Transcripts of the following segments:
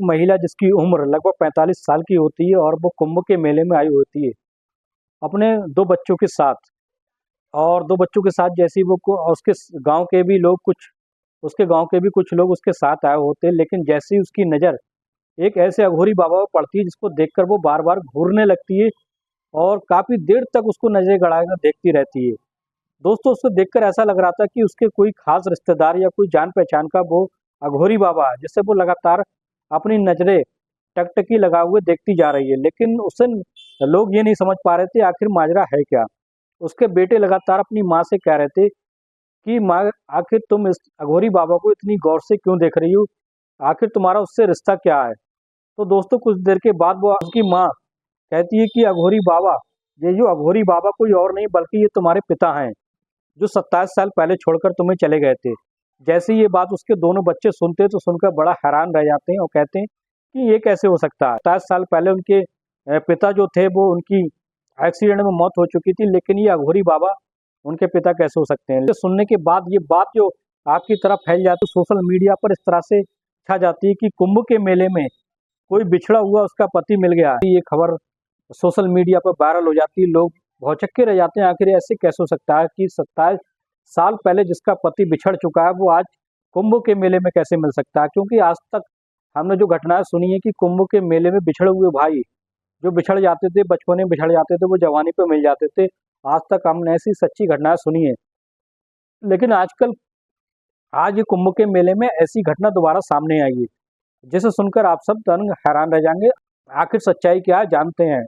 महिला जिसकी उम्र लगभग 45 साल की होती है और वो कुंभ के मेले में आई होती है अपने 2 बच्चों के साथ। और 2 बच्चों के साथ जैसे ही उसके गांव के भी लोग कुछ उसके गांव के भी कुछ लोग उसके साथ आए होते हैं, लेकिन जैसे ही उसकी नज़र एक ऐसे अघोरी बाबा पर पड़ती है जिसको देखकर वो बार बार घूरने लगती है और काफ़ी देर तक उसको नजरें गड़ाकर देखती रहती है। दोस्तों, उसको देखकर ऐसा लग रहा था कि उसके कोई खास रिश्तेदार या कोई जान पहचान का वो अघोरी बाबा है, जिससे वो लगातार अपनी नजरें टकटकी लगा हुए देखती जा रही है। लेकिन उसे लोग ये नहीं समझ पा रहे थे आखिर माजरा है क्या। उसके बेटे लगातार अपनी माँ से कह रहे थे कि माँ, आखिर तुम इस अघोरी बाबा को इतनी गौर से क्यों देख रही हो, आखिर तुम्हारा उससे रिश्ता क्या है। तो दोस्तों, कुछ देर के बाद वो उसकी माँ कहती है कि अघोरी बाबा, ये जो अघोरी बाबा कोई और नहीं बल्कि ये तुम्हारे पिता हैं, जो 27 साल पहले छोड़कर तुम्हें चले गए थे। जैसे ये बात उसके दोनों बच्चे सुनते तो सुनकर बड़ा हैरान रह जाते हैं और कहते हैं कि ये कैसे हो सकता है। 27 साल पहले उनके पिता जो थे वो उनकी एक्सीडेंट में मौत हो चुकी थी, लेकिन ये अघोरी बाबा उनके पिता कैसे हो सकते हैं। सुनने के बाद ये बात जो आपकी तरफ फैल जाती है, सोशल मीडिया पर इस तरह से छा जाती है कि कुंभ के मेले में कोई बिछड़ा हुआ उसका पति मिल गया। ये खबर सोशल मीडिया पर वायरल हो जाती है, लोग भौचक्के रह जाते हैं, आखिर ऐसे कैसे हो सकता है कि 27 साल पहले जिसका पति बिछड़ चुका है वो आज कुंभ के मेले में कैसे मिल सकता है। क्योंकि आज तक हमने जो घटनाएं सुनी है कि कुंभ के मेले में बिछड़े हुए भाई जो बिछड़ जाते थे, बचपन में बिछड़ जाते थे, वो जवानी पे मिल जाते थे। आज तक हमने ऐसी सच्ची घटनाएं सुनी है, लेकिन आज ये कुंभ के मेले में ऐसी घटना दोबारा सामने आई है, जिसे सुनकर आप सब दंग हैरान रह जाएंगे। आखिर सच्चाई क्या है, जानते हैं।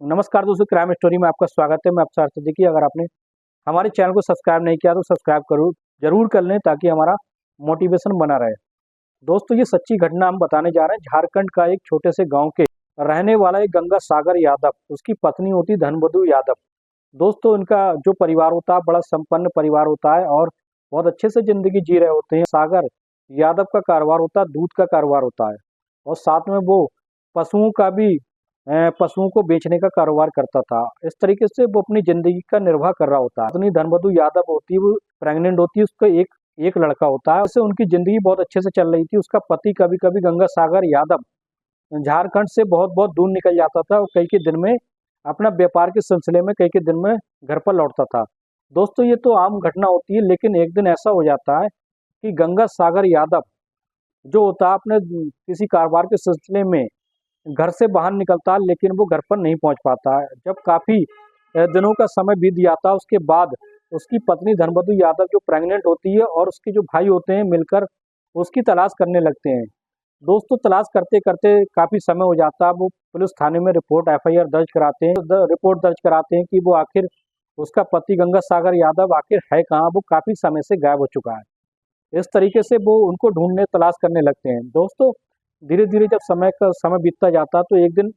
नमस्कार दोस्तों, क्राइम स्टोरी में आपका स्वागत है। मैं अफसर सिद्दीकी। अगर आपने हमारे चैनल को सब्सक्राइब नहीं किया तो सब्सक्राइब जरूर कर लें, ताकि हमारा मोटिवेशन बना रहे। दोस्तों, ये सच्ची घटना हम बताने जा रहे हैं। झारखंड का एक छोटे से गांव के रहने वाला एक गंगा सागर यादव, उसकी पत्नी होती धनबधू यादव। दोस्तों, इनका जो परिवार होता है बड़ा संपन्न परिवार होता है और बहुत अच्छे से जिंदगी जी रहे होते हैं। सागर यादव का कारोबार होता है, दूध का कारोबार होता है, और साथ में वो पशुओं का भी पशुओं को बेचने का कारोबार करता था। इस तरीके से वो अपनी जिंदगी का निर्वाह कर रहा होता है। पत्नी धनबधू यादव होती है, वो प्रेग्नेंट होती है, उसका एक लड़का होता है। उससे उनकी जिंदगी बहुत अच्छे से चल रही थी। उसका पति कभी कभी गंगा सागर यादव झारखंड से बहुत बहुत दूर निकल जाता था और कई के दिन में अपना व्यापार के सिलसिले में कई के दिन में घर पर लौटता था। दोस्तों, ये तो आम घटना होती है, लेकिन एक दिन ऐसा हो जाता है कि गंगा सागर यादव जो होता है अपने किसी कारोबार के सिलसिले में घर से बाहर निकलता है, लेकिन वो घर पर नहीं पहुंच पाता है। जब काफ़ी दिनों का समय बीत जाता है, उसके बाद उसकी पत्नी धनबधू यादव जो प्रेग्नेंट होती है और उसके जो भाई होते हैं मिलकर उसकी तलाश करने लगते हैं। दोस्तों, तलाश करते करते काफ़ी समय हो जाता है। वो पुलिस थाने में एफआईआर दर्ज कराते हैं, रिपोर्ट दर्ज कराते हैं कि वो आखिर उसका पति गंगा सागर यादव आखिर है कहाँ, वो काफ़ी समय से गायब हो चुका है। इस तरीके से वो उनको ढूंढने तलाश करने लगते हैं। दोस्तों, धीरे धीरे जब समय बीतता जाता है तो एक दिन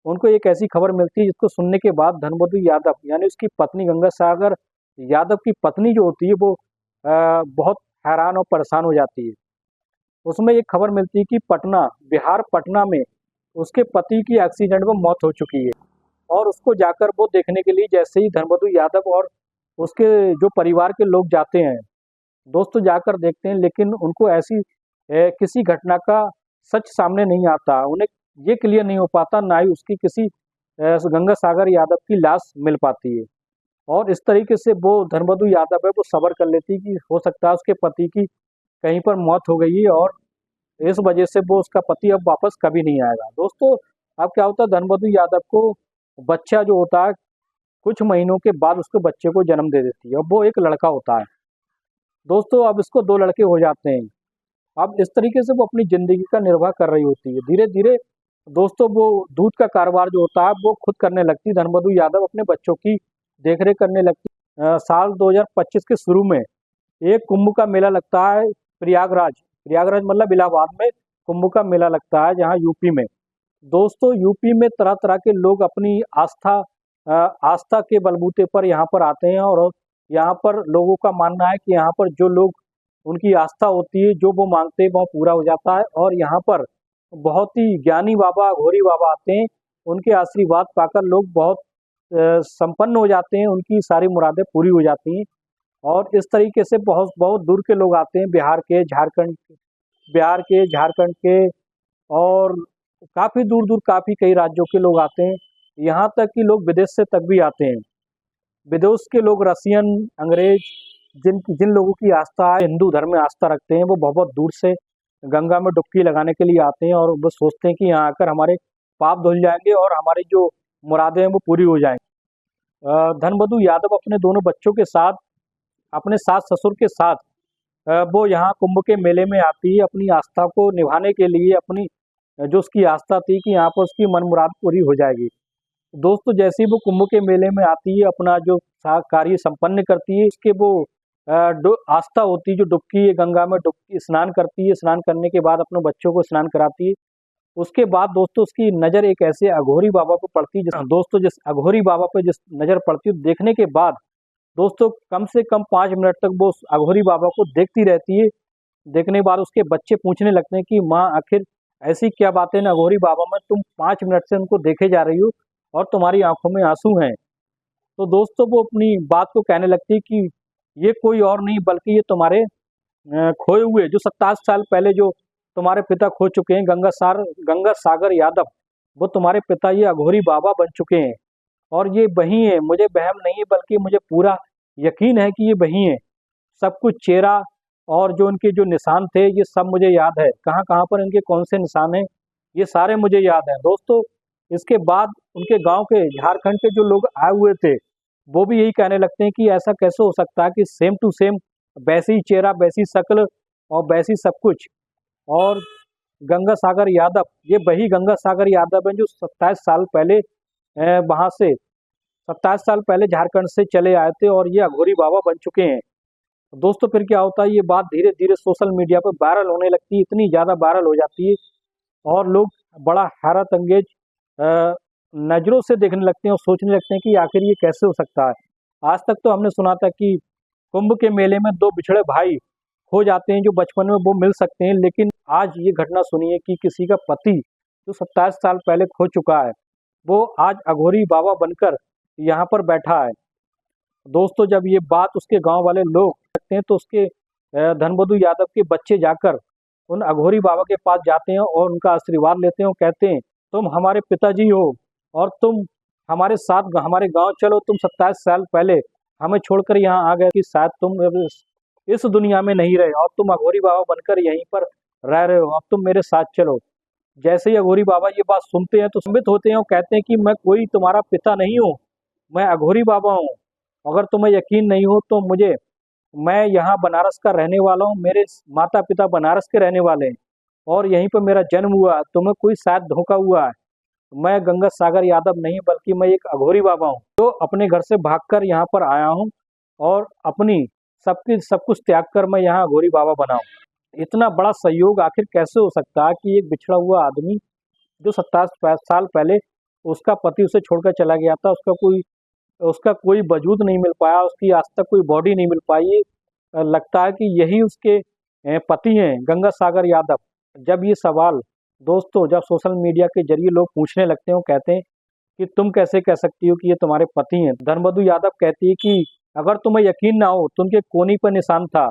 उनको एक ऐसी खबर मिलती है जिसको सुनने के बाद धनबधू यादव यानी उसकी पत्नी गंगा सागर यादव की पत्नी जो होती है वो बहुत हैरान और परेशान हो जाती है। उसमें एक खबर मिलती है कि बिहार पटना में उसके पति की एक्सीडेंट में मौत हो चुकी है। और उसको जाकर वो देखने के लिए जैसे ही धनबधू यादव और उसके जो परिवार के लोग जाते हैं, दोस्तों जाकर देखते हैं, लेकिन उनको ऐसी किसी घटना का सच सामने नहीं आता। उन्हें ये क्लियर नहीं हो पाता, ना ही उसकी किसी गंगा सागर यादव की लाश मिल पाती है। और इस तरीके से वो धनबधू यादव है वो सब्र कर लेती है कि हो सकता है उसके पति की कहीं पर मौत हो गई है और इस वजह से वो उसका पति अब वापस कभी नहीं आएगा। दोस्तों, अब क्या होता है, धनबधू यादव को बच्चा जो होता है कुछ महीनों के बाद उसके बच्चे को जन्म दे देती है। अब वो एक लड़का होता है। दोस्तों, अब इसको 2 लड़के हो जाते हैं। अब इस तरीके से वो अपनी ज़िंदगी का निर्वाह कर रही होती है। धीरे-धीरे दोस्तों वो दूध का कारोबार जो होता है वो खुद करने लगती है। धनबधू यादव अपने बच्चों की देखरेख करने लगती है। साल 2025 के शुरू में एक कुंभ का मेला लगता है प्रयागराज मतलब इलाहाबाद में कुंभ का मेला लगता है, जहाँ यूपी में। दोस्तों, यूपी में तरह-तरह के लोग अपनी आस्था के बलबूते पर यहाँ पर आते हैं और यहाँ पर लोगों का मानना है कि यहाँ पर जो लोग उनकी आस्था होती है, जो वो मांगते हैं वो पूरा हो जाता है। और यहाँ पर बहुत ही ज्ञानी बाबा, घोरी बाबा आते हैं। उनके आशीर्वाद पाकर लोग बहुत संपन्न हो जाते हैं, उनकी सारी मुरादें पूरी हो जाती हैं। और इस तरीके से बहुत बहुत दूर के लोग आते हैं, बिहार के, झारखंड के, और काफ़ी दूर दूर काफ़ी कई राज्यों के लोग आते हैं। यहाँ तक कि लोग विदेश से तक भी आते हैं। विदेश के लोग रसियन, अंग्रेज, जिन जिन लोगों की आस्था है, हिंदू धर्म में आस्था रखते हैं, वो बहुत बहुत दूर से गंगा में डुबकी लगाने के लिए आते हैं और वो सोचते हैं कि यहाँ आकर हमारे पाप धुल जाएंगे और हमारी जो मुरादें हैं वो पूरी हो जाएंगी। धनबधू यादव अपने दोनों बच्चों के साथ, अपने सास ससुर के साथ वो यहाँ कुंभ के मेले में आती है अपनी आस्था को निभाने के लिए। अपनी जो उसकी आस्था थी कि यहाँ पर उसकी मन मुराद पूरी हो जाएगी। दोस्तों जैसे ही वो कुंभ के मेले में आती है, अपना जो कार्य संपन्न करती है, उसके वो आस्था होती है, जो डुबकी है गंगा में डुबकी स्नान करती है, स्नान करने के बाद अपने बच्चों को स्नान कराती है। उसके बाद दोस्तों उसकी नज़र एक ऐसे अघोरी बाबा पर पड़ती है। दोस्तों जिस अघोरी बाबा पर जिस नज़र पड़ती है, देखने के बाद दोस्तों कम से कम 5 मिनट तक वो उस अघोरी बाबा को देखती रहती है। देखने के बाद उसके बच्चे पूछने लगते हैं कि माँ आखिर ऐसी क्या बातें ना अघोरी बाबा में, तुम 5 मिनट से उनको देखे जा रही हो और तुम्हारी आंखों में आंसू हैं। तो दोस्तों वो अपनी बात को कहने लगती है कि ये कोई और नहीं बल्कि ये तुम्हारे खोए हुए जो 27 साल पहले जो तुम्हारे पिता खो चुके हैं, गंगा सागर यादव, वो तुम्हारे पिता ये अघोरी बाबा बन चुके हैं और ये वही है। मुझे वहम नहीं है बल्कि मुझे पूरा यकीन है कि ये वही है। सब कुछ चेहरा और जो उनके जो निशान थे ये सब मुझे याद है, कहाँ कहाँ पर इनके कौन से निशान हैं ये सारे मुझे याद हैं। दोस्तों इसके बाद उनके गांव के झारखंड के जो लोग आए हुए थे वो भी यही कहने लगते हैं कि ऐसा कैसे हो सकता है कि सेम टू सेम वैसी ही चेहरा, वैसी शक्ल और वैसी सब कुछ। और गंगा सागर यादव ये वही गंगा सागर यादव हैं जो 27 साल पहले वहाँ से 27 साल पहले झारखंड से चले आए थे और ये अघोरी बाबा बन चुके हैं। दोस्तों फिर क्या होता है, ये बात धीरे धीरे सोशल मीडिया पर वायरल होने लगती है, इतनी ज़्यादा वायरल हो जाती है और लोग बड़ा हैरत अंगेज नज़रों से देखने लगते हैं और सोचने लगते हैं कि आखिर ये कैसे हो सकता है। आज तक तो हमने सुना था कि कुंभ के मेले में 2 बिछड़े भाई हो जाते हैं जो बचपन में वो मिल सकते हैं, लेकिन आज ये घटना सुनिए कि किसी का पति जो 27 साल पहले खो चुका है वो आज अघोरी बाबा बनकर यहाँ पर बैठा है। दोस्तों जब ये बात उसके गांव वाले लोग सकते हैं तो उसके धनबधू यादव के बच्चे जाकर उन अघोरी बाबा के पास जाते हैं और उनका आशीर्वाद लेते हैं और कहते हैं तुम हमारे पिताजी हो और तुम हमारे साथ हमारे गांव चलो। तुम 27 साल पहले हमें छोड़कर यहाँ आ गए कि शायद तुम अब इस दुनिया में नहीं रहे और तुम अघोरी बाबा बनकर यहीं पर रह रहे हो, अब तुम मेरे साथ चलो। जैसे ही अघोरी बाबा ये बात सुनते हैं तो संबित होते हैं और कहते हैं कि मैं कोई तुम्हारा पिता नहीं हूँ, मैं अघोरी बाबा हूँ। अगर तुम्हें यकीन नहीं हो तो मैं यहाँ बनारस का रहने वाला हूँ, मेरे माता पिता बनारस के रहने वाले हैं और यहीं पर मेरा जन्म हुआ है। तुम्हें कोई शायद धोखा हुआ है, मैं गंगा सागर यादव नहीं बल्कि मैं एक अघोरी बाबा हूँ जो अपने घर से भागकर यहाँ पर आया हूँ और अपनी सब कुछ त्याग कर मैं यहाँ अघोरी बाबा बना हूँ। इतना बड़ा सहयोग आखिर कैसे हो सकता है कि एक बिछड़ा हुआ आदमी जो 27 साल पहले उसका पति उसे छोड़कर चला गया था, उसका कोई वजूद नहीं मिल पाया, उसकी आज तक कोई बॉडी नहीं मिल पाई। लगता है कि यही उसके पति हैं गंगा सागर यादव। जब ये सवाल दोस्तों जब सोशल मीडिया के जरिए लोग पूछने लगते हैं, कहते हैं कि तुम कैसे कह सकती हो कि ये तुम्हारे पति हैं, धनबधू यादव कहती है कि अगर तुम्हें यकीन ना हो तो उनके कोनी पर निशान था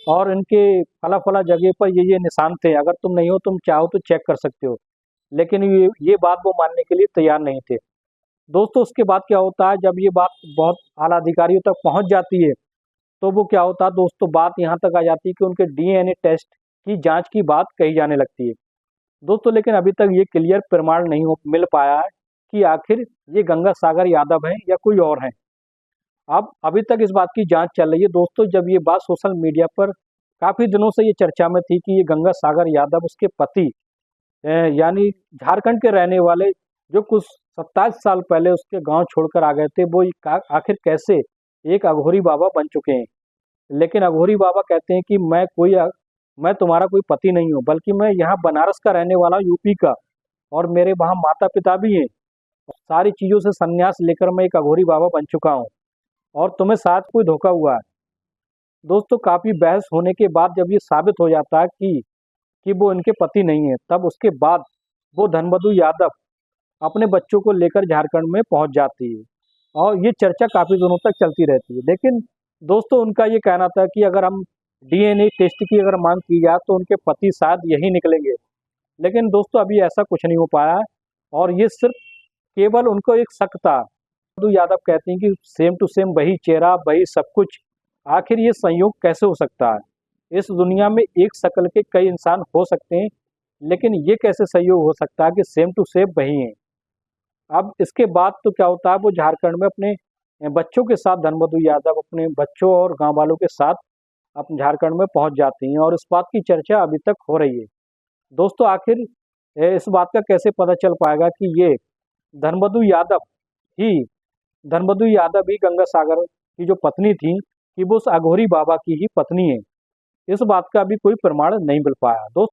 और इनके फला फला जगह पर ये निशान थे, अगर तुम नहीं हो तुम चाहो तो चेक कर सकते हो। लेकिन ये बात वो मानने के लिए तैयार नहीं थे। दोस्तों उसके बाद क्या होता है, जब ये बात बहुत आला अधिकारियों तक पहुंच जाती है तो वो क्या होता है दोस्तों, बात यहाँ तक आ जाती है कि उनके डीएनए टेस्ट की जांच की बात कही जाने लगती है दोस्तों। लेकिन अभी तक ये क्लियर प्रमाण नहीं मिल पाया है कि आखिर ये गंगा सागर यादव हैं या कोई और हैं। अब अभी तक इस बात की जांच चल रही है दोस्तों। जब ये बात सोशल मीडिया पर काफ़ी दिनों से ये चर्चा में थी कि ये गंगा सागर यादव उसके पति यानी झारखंड के रहने वाले जो कुछ 27 साल पहले उसके गांव छोड़कर आ गए थे, वो आखिर कैसे एक अघोरी बाबा बन चुके हैं। लेकिन अघोरी बाबा कहते हैं कि मैं तुम्हारा कोई पति नहीं हूँ बल्कि मैं यहाँ बनारस का रहने वाला यूपी का और मेरे वहाँ माता पिता भी हैं। सारी चीज़ों से संन्यास लेकर मैं एक अघोरी बाबा बन चुका हूँ और तुम्हें साथ कोई धोखा हुआ है। दोस्तों काफ़ी बहस होने के बाद जब ये साबित हो जाता है कि वो इनके पति नहीं है, तब उसके बाद वो धनबधू यादव अपने बच्चों को लेकर झारखंड में पहुंच जाती है और ये चर्चा काफ़ी दिनों तक चलती रहती है। लेकिन दोस्तों उनका ये कहना था कि अगर हम डीएनए टेस्ट की अगर मांग की जाए तो उनके पति शायद यही निकलेंगे। लेकिन दोस्तों अभी ऐसा कुछ नहीं हो पाया है और ये सिर्फ केवल उनको एक शक था। मधु यादव कहती हैं कि सेम टू सेम वही चेहरा, वही सब कुछ, आखिर ये संयोग कैसे हो सकता है? इस दुनिया में एक शक्ल के कई इंसान हो सकते हैं, लेकिन ये कैसे संयोग हो सकता है कि सेम टू सेम वही हैं? अब इसके बाद तो क्या होता है, वो झारखंड में अपने बच्चों के साथ, धनमधु यादव अपने बच्चों और गाँव वालों के साथ अपने झारखंड में पहुंच जाती हैं और इस बात की चर्चा अभी तक हो रही है। दोस्तों आखिर इस बात का कैसे पता चल पाएगा कि ये धनमधु यादव ही धनमधु यादव ही गंगासागर की जो पत्नी थी, कि वो उस अघोरी बाबा की ही पत्नी है? इस बात का अभी कोई प्रमाण नहीं मिल पाया दोस्त।